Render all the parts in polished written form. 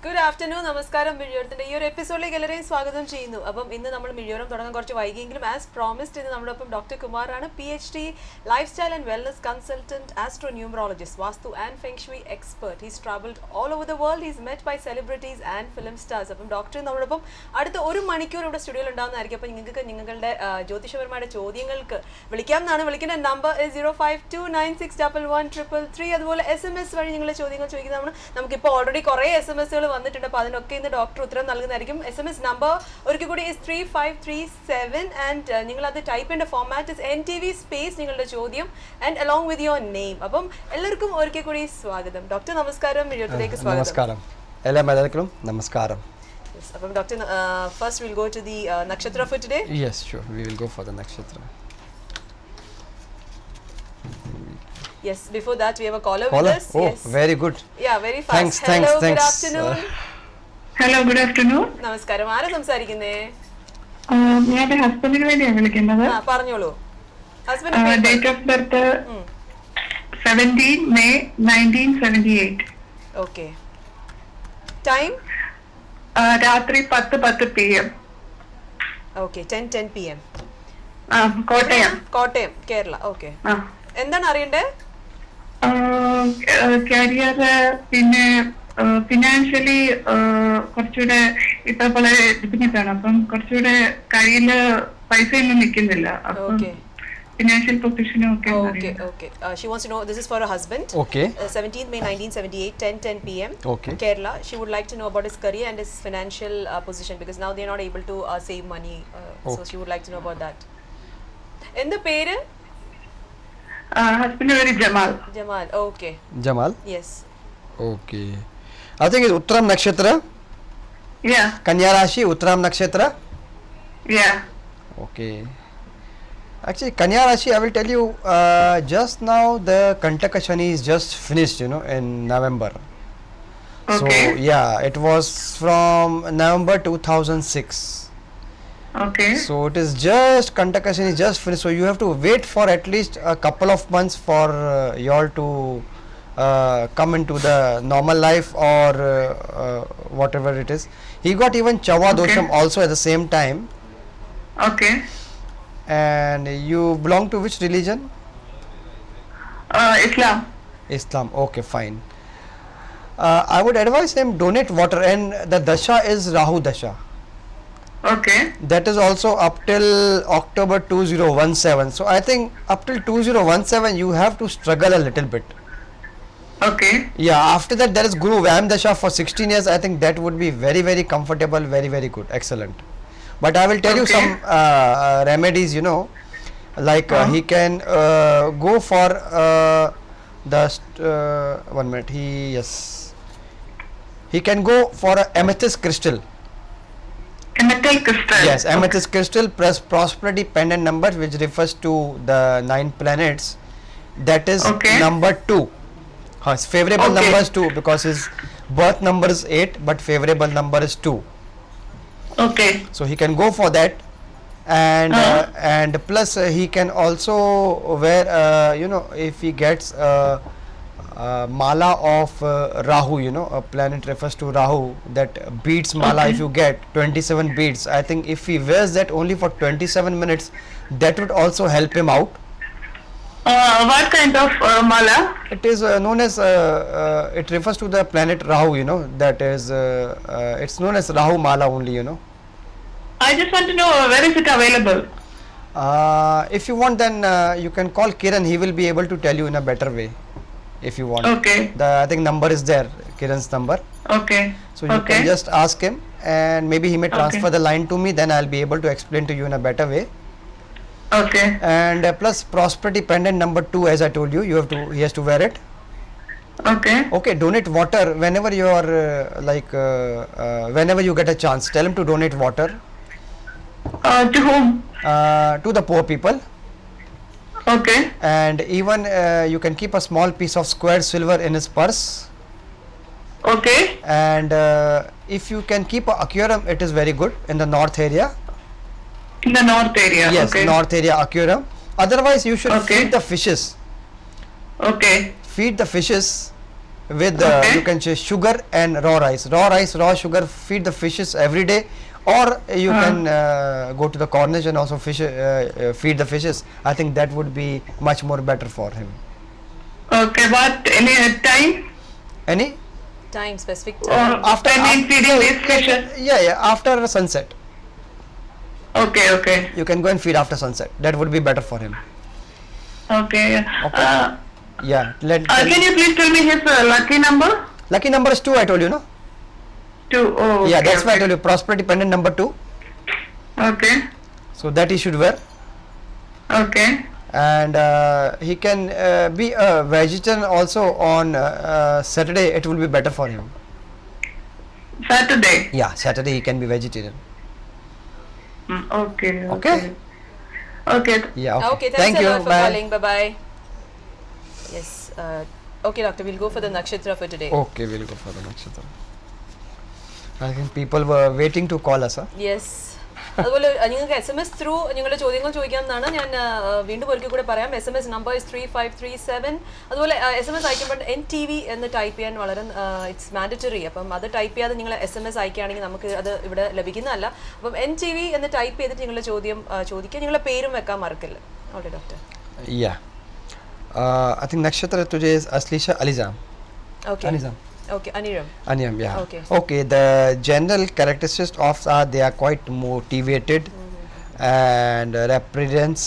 Good afternoon, നമസ്കാരം മിഴിയോരത്തിന്റെ ഈ ഒരു എപ്പിസോഡിലേക്ക് എല്ലാവരെയും സ്വാഗതം ചെയ്യുന്നു. അപ്പം ഇന്ന് നമ്മൾ മിഴിയോരം തുടങ്ങാൻ കുറച്ച് വൈകിയെങ്കിലും ആസ് പ്രോമിസ്ഡ് ഇന്ന് നമ്മുടെ ഒപ്പം ഡോക്ടർ കുമാറാണ്, PhD lifestyle and wellness consultant, astronumerologist, vastu and feng shui expert. He's travelled all over the world. He's met by celebrities and film stars. അപ്പം ഡോക്ടർ നമ്മളോടൊപ്പം അടുത്ത ഒരു മണിക്കൂർ ഇവിടെ സ്റ്റുഡിയോയിൽ ഉണ്ടാകുന്നതായിരിക്കും. അപ്പം നിങ്ങൾക്ക് നിങ്ങളുടെ ജ്യോതിഷപരമായ ചോദ്യങ്ങൾക്ക് വിളിക്കാം എന്നാണ്. വിളിക്കുന്ന നമ്പർ 0529611133. അതുപോലെ SMS വഴി നിങ്ങളുടെ ചോദ്യങ്ങൾ ചോദിക്കുന്നതാണ്. നമുക്കിപ്പോൾ ഓൾറെഡി കുറേ SMS വന്നിട്ടുണ്ട്. അപ്പോൾ അതിനൊക്കെ ഇന്ന് ഡോക്ടർ ഉത്തരം നൽകുന്നതായിരിക്കും. SMS നമ്പർ ഒരിക്കൽ കൂടി 3537 ആൻഡ് നിങ്ങൾ അത് ടൈപ്പ് ചെയ്യേണ്ട ഫോർമാറ്റ് NTV സ്പേസ് നിങ്ങളുടെ ചോദ്യം and along with your name. അപ്പം എല്ലാവർക്കും ഒരിക്കൽ കൂടി സ്വാഗതം. ഡോക്ടർ നമസ്കാരം, വീഡിയോയിലേക്ക് സ്വാഗതം. നമസ്കാരം എല്ലാ മലയാളികളും നമസ്കാരം. അപ്പം doctor first will go to the nakshatra for today. Yes, sure. We will go for the nakshatra. Yes, before that we have a caller Caller? with us. Oh, yes. very good. Yeah, very fast. Thanks, Hello, thanks. good afternoon. Hello, good afternoon. നമസ്കാരം, ആരാ സംസാരിക്കുന്നേ? ഞാൻ എന്റെ ഹസ്ബൻഡിന് വേണ്ടിയാണ് വിളിക്കുന്നത്. പറഞ്ഞോളൂ. Date of birth 17 May 1978. Okay. Time രാത്രി 10:10 PM. Okay, 10 PM. Kottayam. Kottayam, Kerala. Okay. എന്താണ് അറിയണ്ടേ? കരിയർ, പിന്നെ ഫിനാൻഷ്യലി കുറച്ചുകൂടെ ഇപ്പൊ പോലെ ഡിപ്പെൻഡാണ്. അപ്പം കുറച്ചുകൂടെ കയ്യില് പൈസ ഒന്നും നിൽക്കുന്നില്ല. അപ്പം ഫിനാൻഷ്യൽ പൊസിഷനും ഒക്കെ. Okay, okay. She wants to know, this is for her husband. Okay. 17th May 1978, 10 PM. Okay. Kerala. She would like to know about his career and his financial position because now they are not able to save money. So she would like to know about that. എന്ത് പേര്? Husband പേര് Jamal. Jamal. Okay. Jamal? Yes. Okay. I think it's Uttaram Nakshatra. Yeah. Kanya Rashi, Uttaram Nakshatra. Yeah. Okay. Actually, Kanya Rashi, I will tell you, just now the Kantaka Shani is just finished, in November. Okay. So, yeah, it was from November 2006. Okay. So it is just Kantaka Shani just finished. So you have to wait for at least a couple of months for you all to come into the normal life or whatever it is. He got even Chava Dosham also at the same time. Okay. And you belong to which religion? Islam. Islam. Okay, fine. I would advise him donate water, and the dasha is Rahu dasha. Okay. That is also up till October 2017. So I think up till 2017 you have to struggle a little bit. Okay. Yeah, after that there is Guru Vyam Dasha for 16 years. I think that would be very, very comfortable, very, very good, excellent. But I will tell you some remedies, like he can go for the 1 minute. He can go for a amethyst crystal. Amethyst crystal. Yes, amethyst crystal plus prosperity pendant number, which refers to the 9 planets. That is number 2. His favorable number is 2 because his birth number is 8, but favorable number is 2. Okay. So he can go for that, and plus he can also wear, if he gets mala of Rahu, a planet refers to Rahu, that beads mala. If you get 27 beads, I think if he wears that only for 27 minutes, that would also help him out. What kind of mala? It is known as it refers to the planet Rahu, that is it's known as Rahu mala only, I just want to know where is it available. If you want, then you can call Kiran. He will be able to tell you in a better way if you want. Okay. I think number is there, Kiran's number. Okay. So you can just ask him, and maybe he may transfer the line to me, then I'll be able to explain to you in a better way. Okay. And plus prosperity pendant number 2, as I told you, he has to wear it. Okay. Okay, donate water whenever you are whenever you get a chance. Tell him to donate water. To whom? To the poor people. Okay. And even you can keep a small piece of squared silver in his purse. Okay. And if you can keep a Akuram, it is very good in the north area. In the north area. Yes, okay. North area Akuram. Otherwise, you should feed the fishes. Okay. Feed the fishes with Okay. you can say sugar and raw rice. Raw sugar, feed the fishes every day, or you can go to the Cornish and also feed the fishes. I think that would be much more better for him. Okay, what any time? Any? Time, specific Or time. After- when in feeding these fishes? Yeah, after sunset. Okay. You can go and feed after sunset. That would be better for him. Okay. Okay. Yeah. Can you please tell me his lucky number? Lucky number is 2, I told you, no? 2. Oh, Yeah, okay, that's why I okay. told you. Prosperity pendant number 2. Okay. So that he should wear. Okay. And he can be a vegetarian also on Saturday. It will be better for him. Saturday. Yeah, Saturday he can be vegetarian. Okay. Okay. Okay. Yeah. Okay, thanks Thank a you. lot for Bye. calling. Bye bye. Yes. Okay, doctor, we'll go for the nakshatra for today. Okay, we'll go for the nakshatra. I think people were waiting to call us. Huh? Yes അതുപോലെ നിങ്ങൾക്ക് SMS through നിങ്ങളുടെ ചോദ്യങ്ങൾ ചോദിക്കാമെന്നാണ് ഞാൻ വീണ്ടും ഒരിക്കൽ കൂടെ പറയാം. SMS number is 3537. അതുപോലെ SMS അയക്കുമ്പോൾ NTV എന്ന് ടൈപ്പ് ചെയ്യാൻ വളരെ ഇറ്റ്സ് മാൻഡറ്ററി. അപ്പം അത് ടൈപ്പ് ചെയ്യാതെ നിങ്ങൾ SMS അയക്കുകയാണെങ്കിൽ നമുക്ക് അത് ഇവിടെ ലഭിക്കുന്നതല്ല. അപ്പം NTV എന്ന് ടൈപ്പ് ചെയ്തിട്ട് നിങ്ങളുടെ ചോദ്യം ചോദിക്കുക. നിങ്ങളുടെ പേരും വെക്കാൻ മറക്കില്ല. Okay doctor. Yeah. I think nakshatra today is Aslisha Alizam. Okay Alizam. Okay അനിരം. Anyam, yeah. Okay. Okay, the general characteristics of are they are quite motivated and represents,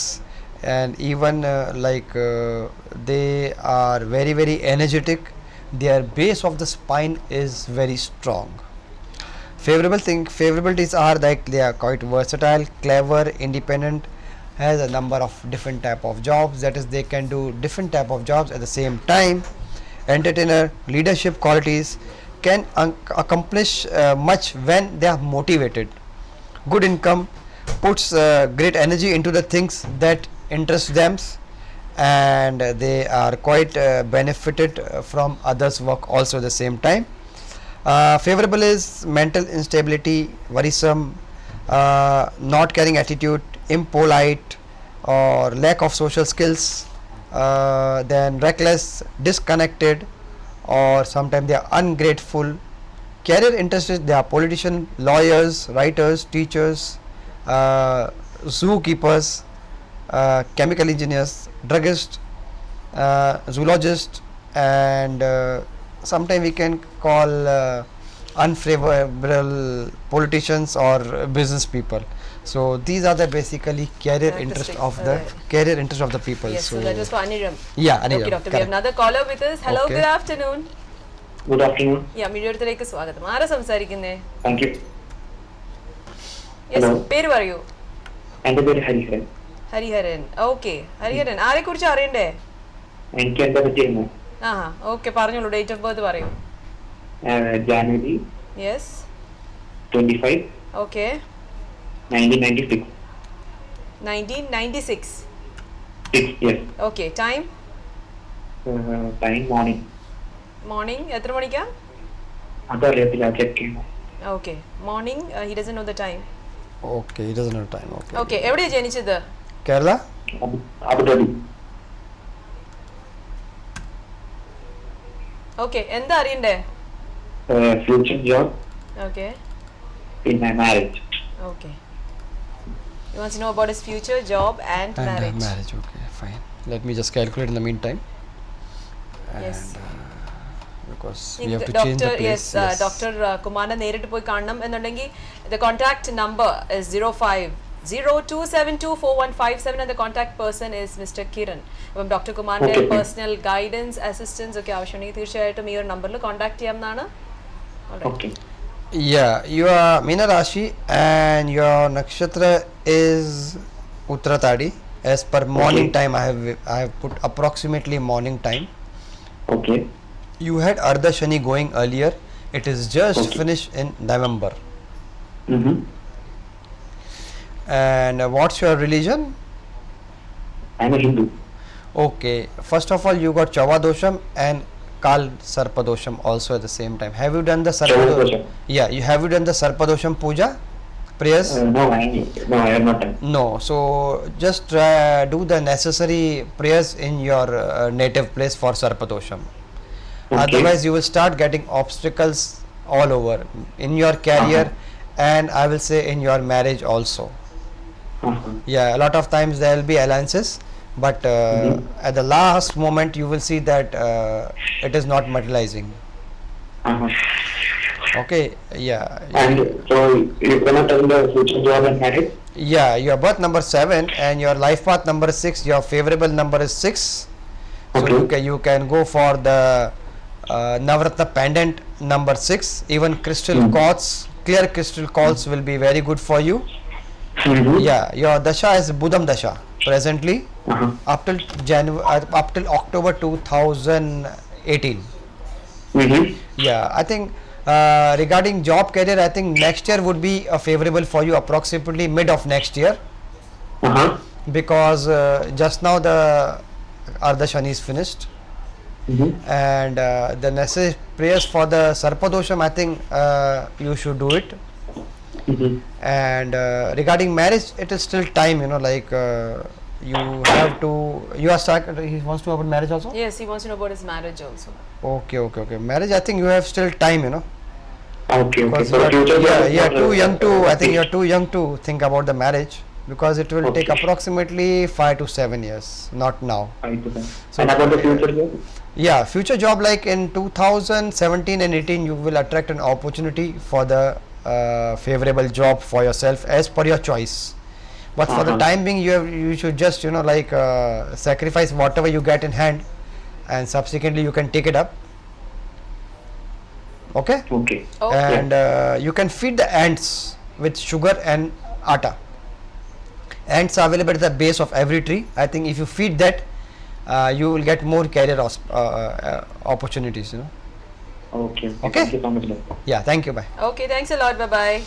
and even they are very very energetic. Their base of the spine is very strong. Favorabilities are like they are quite versatile, clever, independent, has a number of different type of jobs, that is they can do different type of jobs at the same time. Entertainer, leadership qualities, can accomplish much when they are motivated. Good income, puts great energy into the things that interest them, and they are quite benefited from others work also at the same time. Favorable is mental instability, worrisome, not caring attitude, impolite, or lack of social skills, then reckless, disconnected, or sometimes they are ungrateful. Career interests, they are politicians, lawyers, writers, teachers, zookeepers, chemical engineers, druggists, zoologists, and sometimes we can call unfavorable politicians or business people. So these are the basically career interest Characteristics, of the people. Yes, so that was for Aniram. Yeah, Aniram, Okay, doctor. We have correct. another caller with us. Hello, Okay. good afternoon. Good afternoon. Yeah, മിഴിയോടത്തിലേക്ക് സ്വാഗതം. ആരാ സംസാരിക്കുന്നേ? Thank you. Yes, Hello. പേര് പറയൂ. എൻ്റെ പേര് Hariharan. Hariharan. Okay. Hariharan ആരെ കുറിച്ച് അറിയണ്ടേ? എനിക്ക് എന്താ പറ്റിയിരുന്നു ആഹാ, ഓക്കെ, പറഞ്ഞോളൂ. ഡേറ്റ് ഓഫ് ബർത്ത് പറയൂ. January yes. 25, okay. 1996. 1996. 6 years. Okay. Time time morning. Morning എത്ര മണിക്കാ? അതറിയത്തില്ല, ചെക്ക് ചെയ്യണം. Okay. Morning he doesn't know the time. Okay, he doesn't have time. Okay. Okay. എവിടെയാ ജനിച്ചത്? Kerala? അബുദാബി. ഓക്കെ. എന്താ അറിയണ്ടേ? Future job, okay. പിന്നെ marriage. Okay. He wants to know about his future, job and And marriage. marriage. Okay, fine. Let me just calculate in the meantime. Yes. Because we Think have to the change the doctor, place. yes, Dr. Kumarne നേരിട്ട് പോയി കാണണം എന്നുണ്ടെങ്കിൽ the contact number is 0502724157 and the contact person is Mr. Kiran. അപ്പം doctor കുമാറിന്റെ Okay. Personal guidance assistance ഒക്കെ ആവശ്യമുണ്ടെങ്കിൽ തീർച്ചയായിട്ടും ഈ ഒരു നമ്പറിൽ കോൺടാക്ട് ചെയ്യാവുന്നതാണ്. Okay. Yeah, you are Meena Rashi and your nakshatra is Uttratadi. As per morning Okay. time, I have put approximately morning time. Okay. You had Ardha Shani going earlier. It is just Okay. finished in November. And what's your religion? I M A Hindu. Okay, first of all, you got Chava Dosham and Kal Sarpadosham also at the same time. Have you done the Chava Sarpadosham? Dosham. Yeah, you have you done the Sarpadosham puja prayers? No, I have not done. No, so just do the necessary prayers in your native place for Sarpadosham. Otherwise, you will start getting obstacles all over in your career, and I will say in your marriage also. Yeah, a lot of times there will be alliances, but at the last moment you will see that it is not materializing. Okay, yeah. And so you cannot tell the future job and marriage? Yeah, your birth number 7 and your life path number 6, your favorable number is 6. So Okay. you can go for the Navratna pendant number 6. Even crystal quartz, clear crystal quartz will be very good for you. Yeah, your dasha is Budam dasha presently up till up till October 2018. Yeah, I think regarding job career, I think next year would be favorable for you, approximately mid of next year, because just now the Ardha Shani is finished, and the necessary prayers for the Sarpadosham, I think you should do it. And regarding marriage, it is still time, like you have to, you are start, he wants to open marriage also? Yes, he wants to know about his marriage also. Okay. Marriage, I think you have still time, Okay. Because So future job you is are not, too young to, I think you fixed. are too young to think about the marriage, because it will take Okay. approximately 5 to 7 years, not now. So- And about the future job? Yeah, future job, like in 2017 and 18, you will attract an opportunity for the favorable job for yourself as per your choice. But for the time being, you should just sacrifice whatever you get in hand, and subsequently you can take it up. Okay. Okay. Okay. And you can feed the ants with sugar and atta. Ants are available at the base of every tree. I think if you feed that, you will get more career opportunities. Okay. Okay. Thank you so much. Doctor. Yeah. Thank you. Bye. Okay, thanks a lot. Bye bye.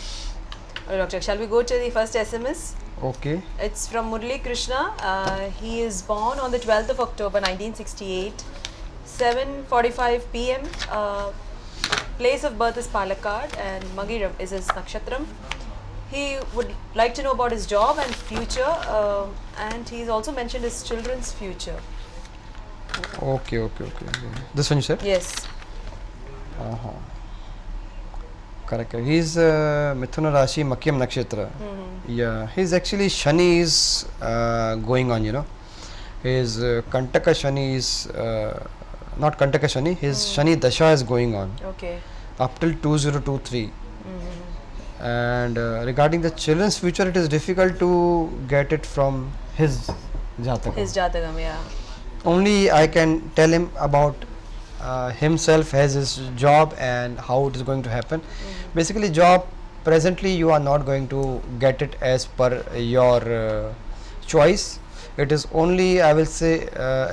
Doctor, shall we go to the first SMS? Okay. It's from Murli Krishna. He is born on the 12th of October 1968, 7:45 p.m. Place of birth is Palakkad, and Magiram is his nakshatram. He would like to know about his job and future, and he's also mentioned his children's future. Okay. This one you said? Yes. Correct. He's Mithuna Rashi Makyam Nakshatra. Yeah, he's actually Shani is going on, His Kantaka Shani is not Kantaka Shani, his Shani Dasha is going on Okay. up till 2023. And regarding the children's future, it is difficult to get it from his Jataka. His Jatakam, yeah. Only I can tell him about himself, has his job and how it is going to happen. Basically, job presently you are not going to get it as per your choice. It is only, I will say,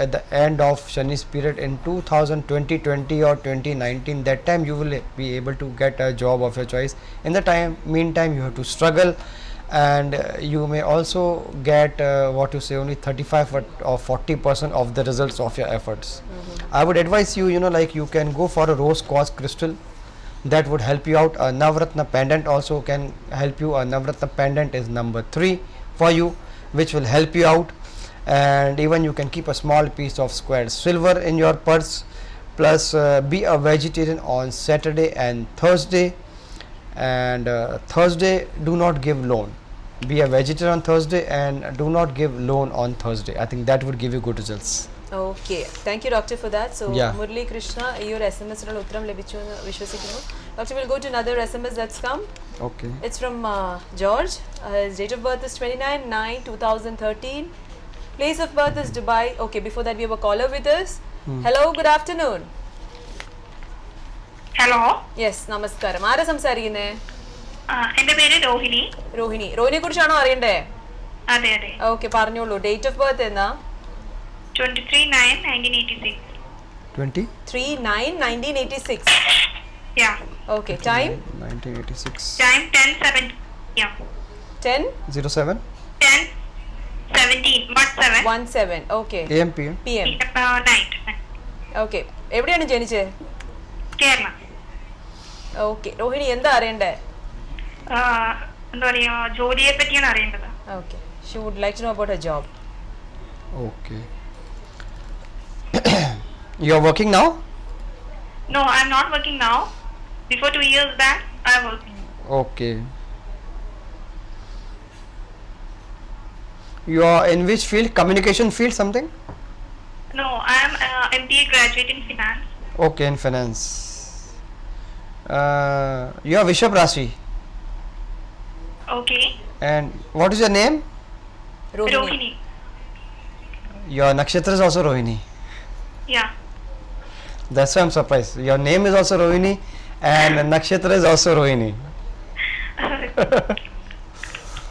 at the end of Shani's period in 2020 or 2019, that time you will be able to get a job of your choice. In the meantime you have to struggle, and you may also get what you say, only 35 or 40% of the results of your efforts. I would advise you, like you can go for a rose quartz crystal, that would help you out. A Navratna pendant also can help you. A Navratna pendant is number 3 for you, which will help you out. And even you can keep a small piece of square silver in your purse. Plus be a vegetarian on Saturday and Thursday, and Thursday do not give loan. Be a vegetarian on Thursday and do not give loan on Thursday. I think that would give you good results. Okay, thank you, Doctor, for that. So, Yeah. Murli Krishna, your SMS നുള്ള ഉത്തരം ലഭിച്ചു എന്ന് വിശ്വസിക്കുന്നു. Doctor, we'll go to another SMS that's come. Okay. It's from George. His date of birth is 29/9/2013. Place of birth is Dubai. Okay, before that we have a caller with us. Hello, good afternoon. Hello Yes, നമസ്കാരം. ആരാ സംസാരിക്കുന്നേ? എന്റെ പേര് രോഹിണി. രോഹിണി. രോഹിണിയെ കുറിച്ചാണോ അറിയണ്ടേ? അതെ. Okay, പറഞ്ഞോളൂ. Date of birth എന്നാ? 23/9/1986. 20? 3/9/1986. Yeah. Okay, time? 1986. Time 10:17. Yeah. 10? 07? 10:17. 17. 17. Okay. AM PM? PM. Night. Okay. എവിടെയാണ് ജനിച്ചത്? കേരള. Okay. രോഹിണി എന്താ അറിയണ്ടേ? എന്താ പറയാ, ജോലിയെ പറ്റിയാണ് അറിയേണ്ടത്. Okay. She would like to know about her job. Okay. You are working now? No, I'm not working now. Before 2 years back, I was. Okay. You are in which field? Communication field, something? No, I'm MBA graduate in finance. Okay, in finance. You are Vishabh Rashi. Okay. And what is your name? Rohini. Rohini. Your nakshatra is also Rohini. Yeah. That's why I'm surprised. Your name is also Rohini and nakshatra is also Rohini.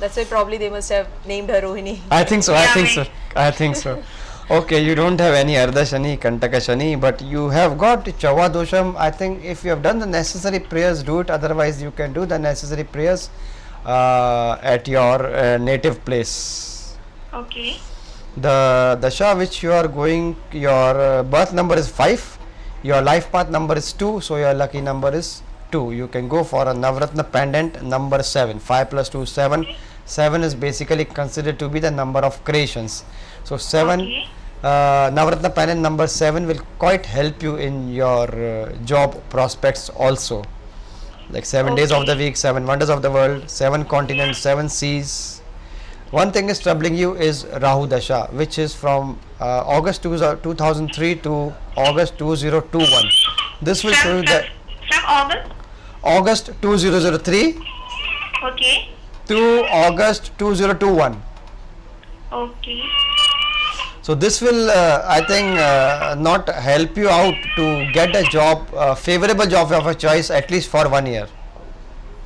That's why probably they must have named her Rohini. I think so. I Yeah, think so. mate. I think so. Okay, you don't have any Ardha Shani, Kantaka Shani, but you have got Chava Dosham. I think if you have done the necessary prayers, do it. Otherwise, you can do the necessary prayers at your native place. Okay. The Dasha which you are going, your birth number is 5, your life path number is 2, so your lucky number is 2. You can go for a Navratna pendant number 7. 5 plus 2 7. 7 is basically considered to be the number of creations. So 7 Okay. Navratna pendant number 7 will quite help you in your job prospects also. Like 7 days of the Okay. week, 7 wonders of the world, 7 continents, 7 seas. One thing is troubling you is Rahu Dasha, which is from August 2003 to August 2021. This will show you that From August. August 2003 Okay. to August 2021. Okay. So this will, I think, not help you out to get a job, favorable job of a choice at least for 1 year.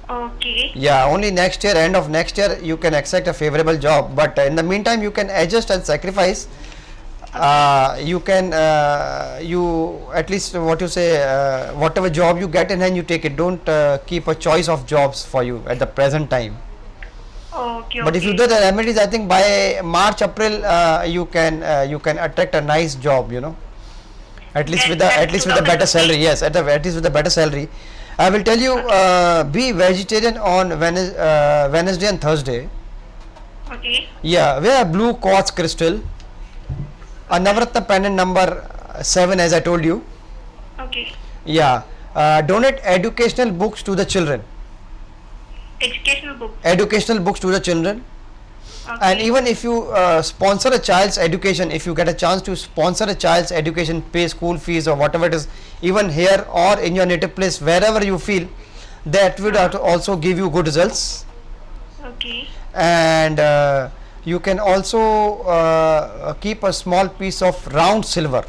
Okay. Yeah, only next year, end of next year, you can accept a favorable job. But in the meantime, you can adjust and sacrifice. You can, you at least what you say, whatever job you get in hand, you take it. Don't keep a choice of jobs for you at the present time. Okay. But if you do the remedies, I think by March, April, you can attract a nice job. You know, at least with the better salary. Yes, at least with the better salary. I will tell you, be vegetarian on Wednesday and Thursday. Okay. Yeah, wear a blue quartz crystal. A Navratna pendant number 7, as I told you. Okay. Yeah, donate educational books to the children. Educational book. Educational books to the children. Okay. And even if you sponsor a child's education, if you get a chance to sponsor a child's education, pay school fees or whatever it is, even here or in your native place, wherever you feel, that would also give you good results. Okay. And you can also keep a small piece of round silver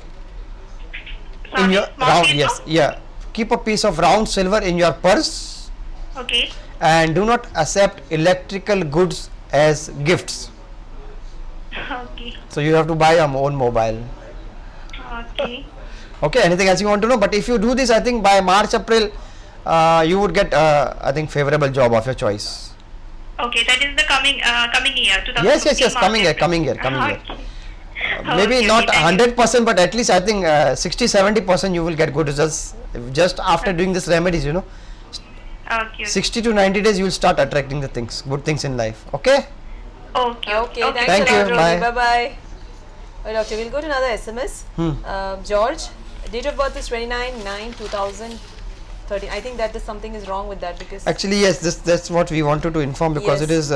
in Sorry, your small round. piece Yes, of- yeah. Keep a piece of round silver in your purse, Okay. and do not accept electrical goods as gifts. Okay. So you have to buy your own mobile. Okay. Okay, anything else you want to know? But if you do this, I think by March, April, you would get, I think, favorable job of your choice. Okay. That is the coming year. 2015 Yes, coming year. Okay. Maybe Okay, not okay, thank you. 100%, but at least I think 60-70% you will get good results just after doing this remedies, you know. Okay. 60 to 90 days you will start attracting the things, good things in life. Okay? Okay. Okay, thanks Thank a lot, you, Rohini. bye. Bye-bye. Well, doctor, we'll go to another SMS. George, date of birth is 29/9/2013. I think that is something is wrong with that because Actually, yes, that's what we wanted to inform because it Yes. is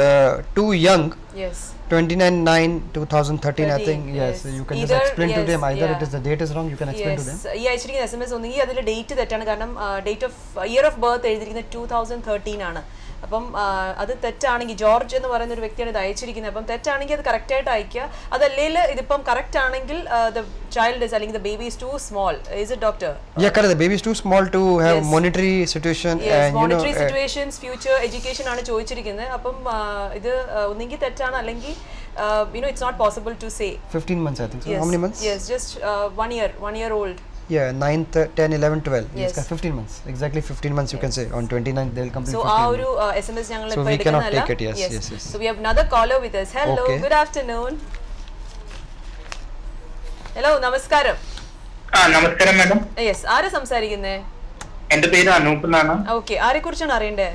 too young. yes. 29/9/2013, I think. 13, Yes, yes. you can Either- just explain to yes, them. Either yeah. it is the date is wrong, you can explain to them. ഈ അയച്ചിരിക്കുന്ന S M S ഒന്നെങ്കിൽ അതിൽ date തെറ്റാണ് കാരണം date of year of birth എഴുതിയിരിക്കുന്നത് 2013 ആണ്. അപ്പം അത് തെറ്റാണെങ്കിൽ ജോർജ് എന്ന് പറയുന്ന ഒരു വ്യക്തിയാണ് ഇത് അയച്ചിരിക്കുന്നത്. അപ്പം തെറ്റാണെങ്കിൽ അത് കറക്റ്റ് ആയിട്ട് അയക്കുക. അതല്ലെങ്കിൽ ഇതിപ്പം കറക്റ്റ് ആണെങ്കിൽ ദ ചൈൽഡ് ഇസ് അല്ലെങ്കിൽ the baby is too small. Is it doctor? Yeah, correct. The baby is too small to have Yes. monetary situation and monetary situations future education ആണ് ചോദിച്ചിരിക്കുന്നത്. അപ്പം ഇത് ഒന്നെങ്കിൽ തെറ്റാണ് അല്ലെങ്കിൽ it's not possible to say. 15 months, I think. So Yes. how many months? Yes, just 1 year old. Yeah, 9th, 10, 11, 12. Yes. 15 months. Exactly 15 months you can say. On 29th they will complete So 15 ആ months. ഒരു SMS ഞങ്ങൾ So ഇപ്പോൾ we cannot എടുക്കുന്നതല്ല. take it, yes, yes. So we have another caller with us. Hello, Okay. good afternoon. Hello, നമസ്കാരം. നമസ്കാരം madam. Yes, ആരാ സംസാരിക്കുന്നേ? എന്റെ പേര് അനൂപ് എന്നാണ്. ഓക്കെ, ആരെ കുറിച്ചാണ് അറിയണ്ടേ?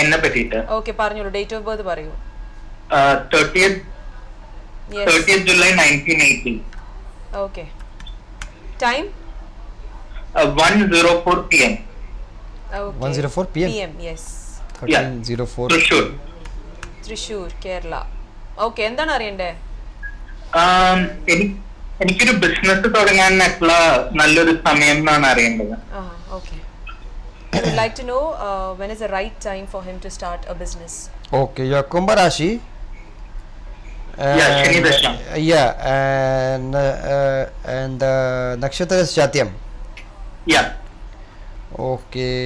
എന്നെ പറ്റിയിട്ട്. ഓക്കെ, പറഞ്ഞോളൂ. ഡേറ്റ് ഓഫ് ബർത്ത് പറയൂ. 30th July 1980. Okay. Time? 1:04 p.m. Okay. 1:04 PM? PM, yes. 13:04. Thrissur. Thrissur, Kerala. Okay, എന്താണ് അറിയണ്ടേ? എനിക്കൊരു ബിസിനസ് തുടങ്ങാനുള്ള നല്ലൊരു സമയം എന്നാണ് അറിയേണ്ടത്. Okay. I would like to know when is the right time for him to start a business. Okay, your Kumbha Rashi. Yeah, Shani Dasha. And the nakshatra is Chatyam. Yeah. Okay.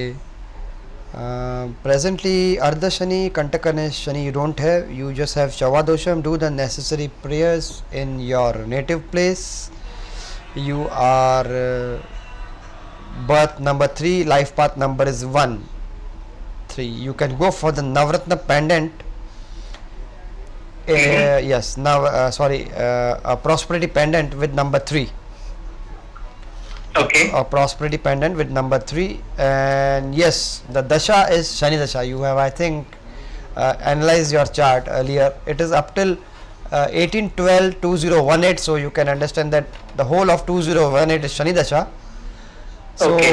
Presently, Ardha Shani, Kantakanesh Shani you don't have. You just have Chavadosham. Do the necessary prayers in your native place. You are birth number 3, life path number is 1, 3. You can go for the Navratna pendant. Yes, now a prosperity pendant with number 3. Okay. A prosperity pendant with number 3, and yes, the dasha is Shani dasha. You have, I think, analyzed your chart earlier. It is up till 18/12/2018, so you can understand that the whole of 2018 is Shani dasha. So Okay.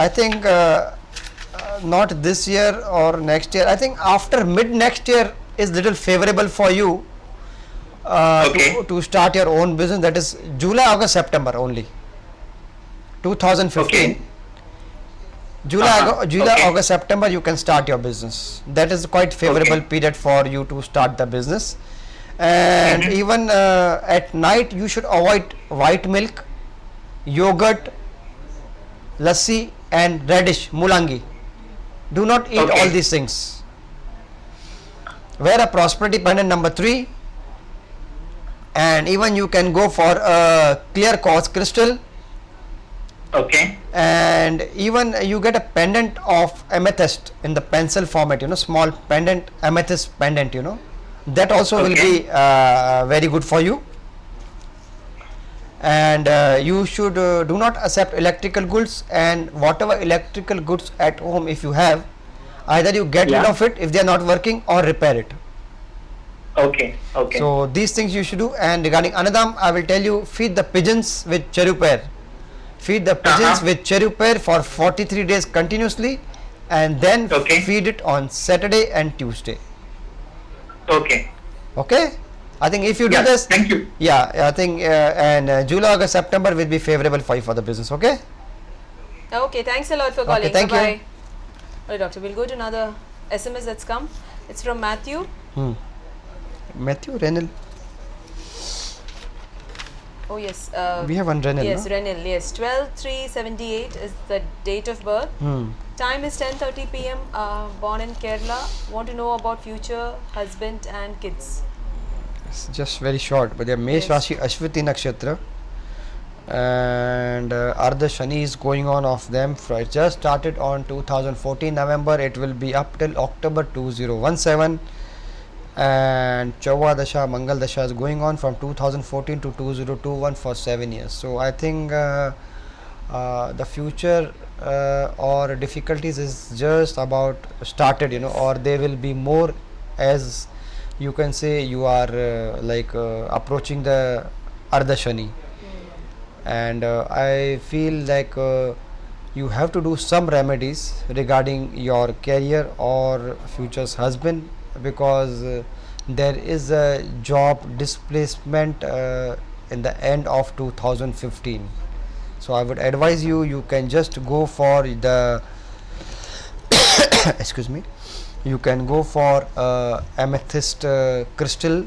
I think not this year or next year. I think after mid next year is little favorable for you Okay. to start your own business. That is July, August, September only. 2015. Okay. July, Okay. August, September you can start your business. That is quite favorable Okay. period for you to start the business. And even at night you should avoid white milk, yogurt, lassi and radish, mulangi. Do not eat Okay. all these things. Wear a prosperity pendant number 3, and even you can go for a clear quartz crystal, Okay. and even you get a pendant of amethyst in the pencil format, small pendant, amethyst pendant, that also will Okay. be very good for you. And you should do not accept electrical goods, and whatever electrical goods at home if you have, either you get rid Yeah. of it if they are not working or repair it. Okay. Okay. So these things you should do. And regarding Anadam, I will tell you, feed the pigeons with cherry pear. Feed the pigeons with cherry pear for 43 days continuously, and then Okay. feed it on Saturday and Tuesday. Okay. Okay? I think if you do Yeah. this, Thank you. I think and July, August, September will be favorable for you for the business. Okay? Okay, thanks a lot for Okay, calling. thank you. Bye. Alright, doctor, we'll go to another SMS that's come. It's from Matthew. Matthew Renal. Oh yes. We have one Renal. Yes, no? Renil. Yes, 12/3/78 is the date of birth. Time is 10:30 p.m. Born in Kerala. Want to know about future husband and kids. It's just very short, but they are Mesh Yes. Rashi Ashwati Nakshatra, and Ardha Shani is going on of them. It just started on 2014 November. It will be up till October 2017, and Chauva Dasha, Mangal Dasha is going on from 2014 to 2021 for 7 years. So I think the future or difficulties is just about started, or they will be more, as you can say you are approaching the Ardha Shani. And I feel like you have to do some remedies regarding your career or future's husband, because there is a job displacement in the end of 2015. So I would advise you can just go for the excuse me, you can go for amethyst crystal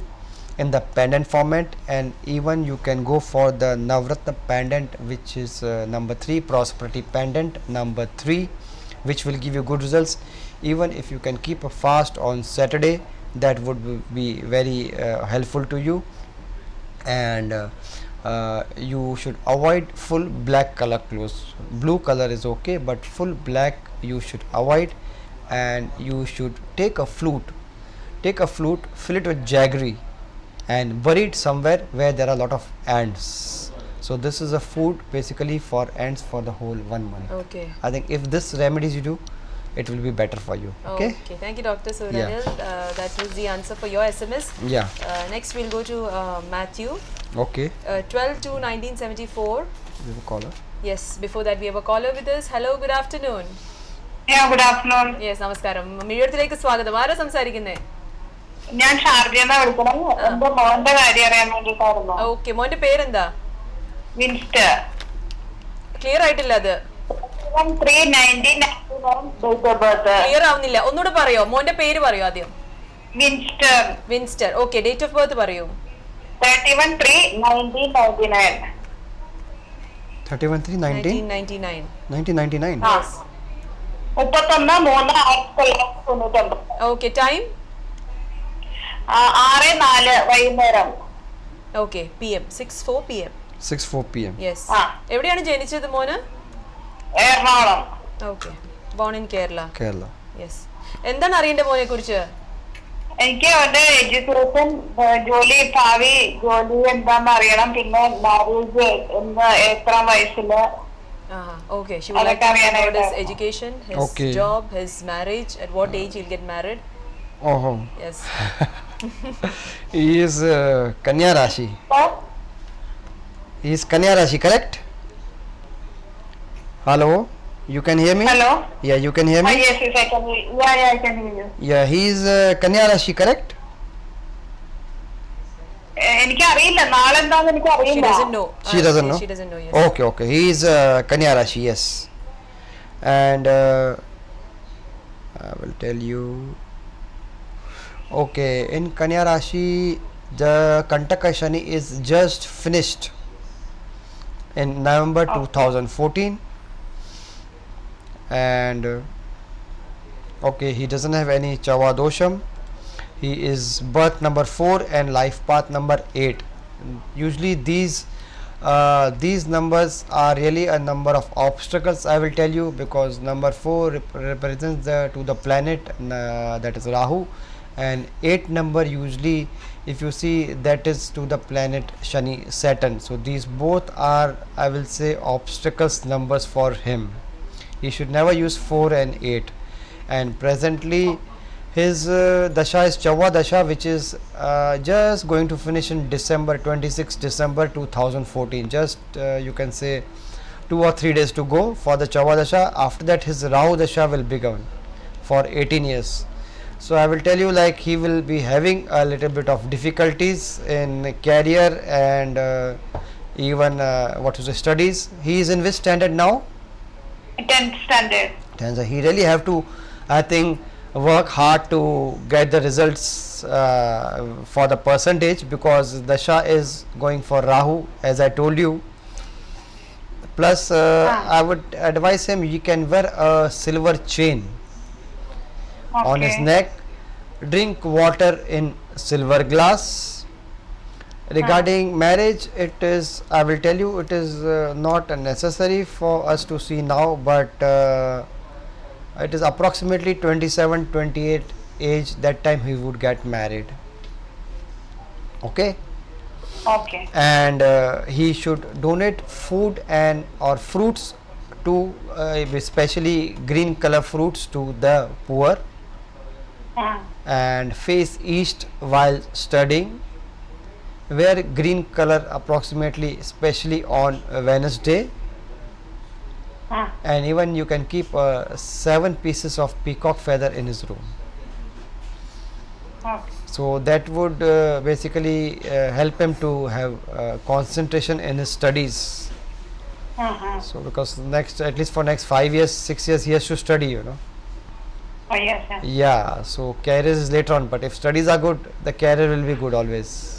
in the pendant format, and even you can go for the Navratna pendant, which is number 3, prosperity pendant number 3, which will give you good results. Even if you can keep a fast on Saturday, that would be very helpful to you. And you should avoid full black color clothes. Blue color is okay, but full black you should avoid. And you should take a flute, fill it with jaggery, and bury it somewhere where there are a lot of ants. So this is a food basically for ants for the whole 1 month. Okay. I think if this remedies you do, it will be better for you. Okay? Thank you, Doctor. So Yeah. Renil, that was the answer for your SMS. Yeah. Next, we'll go to Matthew. Okay. 12/2/1974. We have a caller. Yes before that we have a caller with us. Hello, good afternoon. Good afternoon. Yes, നമസ്കാരം. മിഴിയോരത്തിലേക്ക് സ്വാഗതം. ആരാ സംസാരിക്കുന്നേ? ഞാൻ ഷാർജയെന്നാ വിളിക്കണം. എന്റെ മോന്റെ കാര്യം അറിയാൻ വേണ്ടിട്ടായിരുന്നു. ഓക്കെ, മോന്റെ പേരെന്താ? വിൻസ്റ്റർ. ക്ലിയർ ആയിട്ടില്ല. അത് 3/1999 ഡേറ്റ് ഓഫ് ബർത്ത്. ക്ലിയർ ആവുന്നില്ല. ഒന്നുകൂടെ പറയോ? മോന്റെ പേര് പറയോ ആദ്യം? Windsor. Windsor. Okay, date of birth പറയൂ. 31/3/1999. 31/3/1999. 1999. 1999. 31/3/1999. Okay, time? 6:04 വൈകുന്നേരം. Okay, PM 6:04 PM. 6:04 p.m. Yes. ആ. എവിടെയാണ് ജനിച്ചത് മോന്? Ernakulam. Okay, born in Kerala. Kerala. Yes. എന്താണ് അറിയേണ്ടത് മോനെ കുറിച്ച്? എനിക്ക് അവന്റെ എഡ്യൂക്കേഷൻ, ജോലി, ഭാവി ജോലി എന്താന്ന് അറിയണം. പിന്നെ മാരേജ് എന്ന് എത്ര വയസ്സില്. Okay, she would like to know about his education, his Okay. job, his marriage, at what age he'll get married. Oh, Yes. he is Kanya Rashi. He is Kanya Rashi, correct? Hello, you can hear me? Hello. Yeah, you can hear me? Yes, yes, I can hear you. Yeah, I can hear you. Yeah, he is Kanya Rashi, correct? എനിക്ക് അറിയില്ല, നാളെ എന്താന്ന് എനിക്ക് She അറിയില്ല. doesn't know. She doesn't know? She doesn't know, yes. Okay, okay. He is Kanya Rashi, yes. And I will tell you. Okay, in Kanya Rashi, the Kantaka Shani is just finished in November 2014. And okay, he doesn't have any Chava Dosham. He is birth number 4 and life path number 8. Usually these numbers are really a number of obstacles, I will tell you, because number 4 represents to the planet, that is Rahu, and 8 number usually, if you see, that is to the planet Shani, Saturn. So these both are, I will say, obstacles numbers for him. He should never use 4 and 8. And presently his dasha is Chava dasha, which is just going to finish in December 2014. Just you can say 2 or 3 days to go for the Chava dasha. After that his Rahu dasha will begin for 18 years. So I will tell you, like, he will be having a little bit of difficulties in career and even what is the studies. He is in which standard now? 10th standard. And he really have to, I think, work hard to get the results for the percentage, because Dasha is going for Rahu, as I told you. Plus I would advise him, you can wear a silver chain on his neck, drink water in silver glass. Regarding marriage, it is, I will tell you, it is not necessary for us to see now, but it is approximately 27-28 age, that time he would get married. Okay. Okay. And he should donate food and or fruits to especially green color fruits to the poor, and face east while studying. Wear green color approximately, especially on Wednesday. And even you can keep 7 pieces of peacock feather in his room. Okay. So that would basically help him to have concentration in his studies. So because next, at least for next 5 years, 6 years, he has to study, you know. Oh, yes, yes. Yeah, so career is later on, but if studies are good, the career will be good always.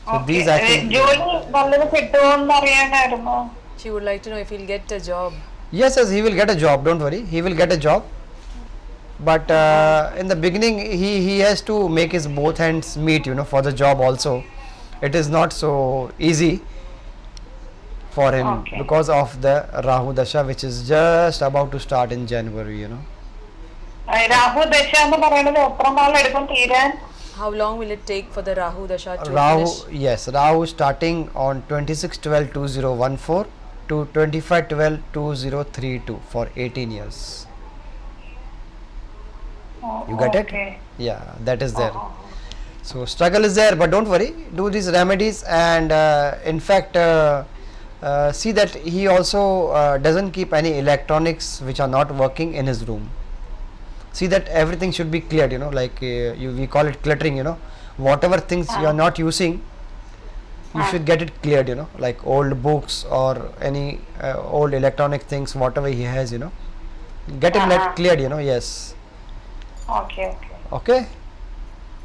So these I think. ജോലി നല്ലത് കിട്ടുമോന്ന് അറിയാനായിരുന്നു. She would like to know if he'll get a job. Yes, yes, he will get a job, don't worry, he will get a job. But in the beginning, he has to make his both hands meet, you know, for the job also. It is not so easy for him, because of the Rahu Dasha, which is just about to start in January, you know. Rahu ദശ എന്ന് പറയുന്നത് എത്ര നാളെടുക്കും തീരാൻ? How long will it take for the Rahu Dasha to Rahu, finish? yes, Rahu starting on 26/12/2014 to 25/12/2032 for 18 years. You get it? Okay. Yeah, that is there. So struggle is there, but don't worry, do these remedies, and in fact see that he also doesn't keep any electronics which are not working in his room. See that everything should be cleared, you know, like we call it cluttering, you know, whatever things you are not using, you should get it cleared, you know, like old books or any old electronic things, whatever he has, you know, get him that cleared, you know. Yes. Okay. Okay.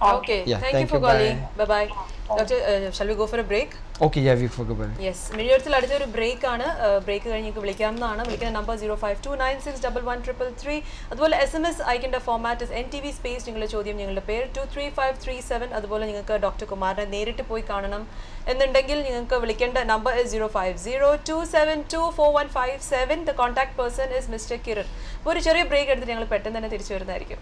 Okay. Yeah, Thank you thank for you, calling. Bye bye. Doctor, shall we go for a break? Okay, yeah, we forgot about it. Yes മിഴിയോരത്തിൽ അടുത്തൊരു break ആണ്. Break കഴിഞ്ഞ് നിങ്ങൾക്ക് വിളിക്കാവുന്നതാണ്. വിളിക്കുന്ന number 05296113333. അതുപോലെ SMS അയക്കേണ്ട format NTV space നിങ്ങളുടെ ചോദ്യം, ഞങ്ങളുടെ പേര് 23537. അതുപോലെ നിങ്ങൾക്ക് ഡോക്ടർ കുമാറിനെ നേരിട്ട് പോയി കാണണം എന്നുണ്ടെങ്കിൽ നിങ്ങൾക്ക് വിളിക്കേണ്ട number 05027244157. The contact person is mister Kiran. അപ്പോൾ ഒരു ചെറിയ ബ്രേക്ക് എടുത്തിട്ട് ഞങ്ങൾ പെട്ടെന്ന് തന്നെ തിരിച്ചു വരുന്നതായിരിക്കും.